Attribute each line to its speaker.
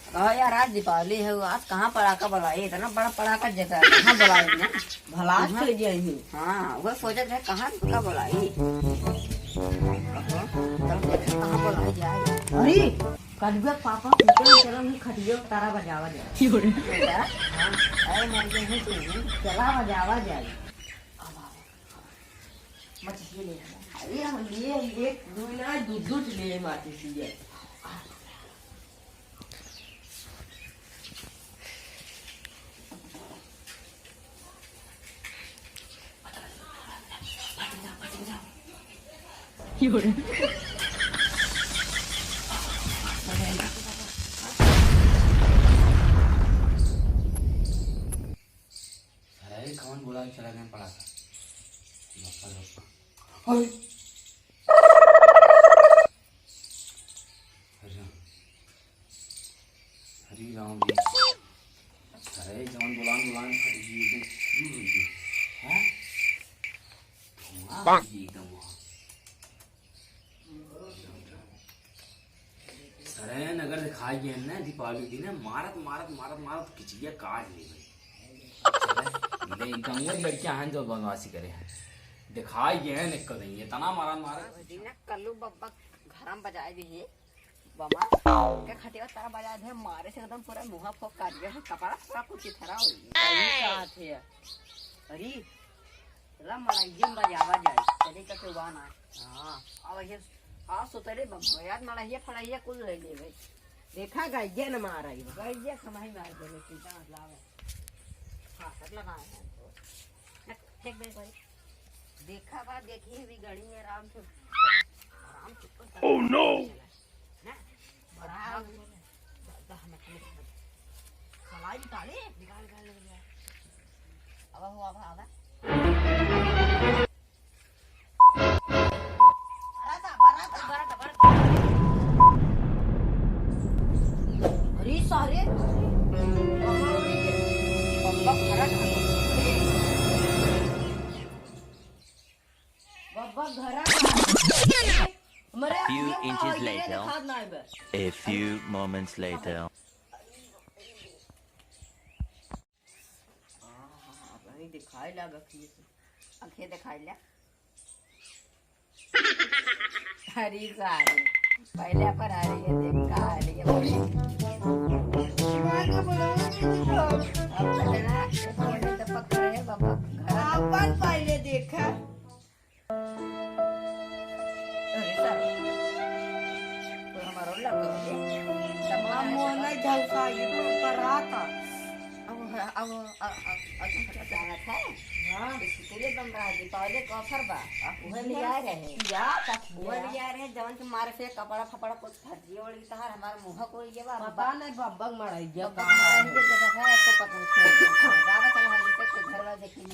Speaker 1: कहो यार आज दीपावली है, आज कहाँ पटाखा बुलाई, इतना बड़ा पटाखा जैसा है, कहाँ बुलाई ने
Speaker 2: भलास कर जाएंगे।
Speaker 1: हाँ वो सोचत है कहाँ का बुलाई, कहाँ बुलाई जाए।
Speaker 2: अरे कल पापा चलो नहीं खटियो तारा बजावा जाए।
Speaker 1: बेटा अरे मर गए हैं तू,
Speaker 2: चला बजावा जाए।
Speaker 1: मछली ले आना।
Speaker 2: अरे हम लिए एक दुना दूध ले माटी सी
Speaker 3: अरे कौन बोला चला गया पटाखा। हरी राम जी। अरे जवान बुलान बुलान शुरू हुई थी हैं धुआं जी एकदम वहाँ। सरेन अगर दिखाई गया ना दीपावली की ना मारत मारत मारत मारत खिचिया काट ली भाई। गंगा लड़कियां हैं जो बनवासी करे हैं दिखाई गए निकल रही है तना मारा मारा
Speaker 1: दीना कल्लू बब्बा घर में बजाए दी बमा के खटिया तारा बजा दे मारे से एकदम पूरा मुंह फोक काट गया है, कपड़ा पूरा कुछ थरा हो गया
Speaker 2: थे।
Speaker 1: अरे चला मड़ाइए बजावा जाए चले का के वाना। हां अब ये आ सुतरे बम याद मड़ाइए फड़ाइए कुछ ले ले भाई।
Speaker 2: देखा गई न मारा ही
Speaker 1: गइए समाई मार दे ले चिंता मत लावे। हां सब लगा है ठीक बे भाई देखा बा देखिए भी गाड़ी में आराम से ओह नो बड़ा खलाई निकाले निकाल निकाल ले अब हुआ अब
Speaker 2: अरे सारे
Speaker 4: Few inches later. A few moments later.
Speaker 1: दिखाई लगा आंखें दिखाई ला हरी सारी पहले पर आ रही है देखा आ रही है बड़ी अब बजना ये तो पकड़ है बाबा
Speaker 2: अपन पहले देखा
Speaker 1: अरे सारी तो हमारा लगा तमाम
Speaker 2: मोना झलका ये पर आता
Speaker 1: अब जाना था हां इसके बन रहा है दीपावली का ऑफर बा वह ले आ रहे हैं या वह ले आ रहे हैं जवन के मारे से कपड़ा फपड़ा कुछ फर्जी और तहार हमारे मुंह को ये बा
Speaker 2: पता नहीं बब्बा मराई गया
Speaker 1: कहां है के जगह है तो पता नहीं गावा चला हम से घर वाले देखिए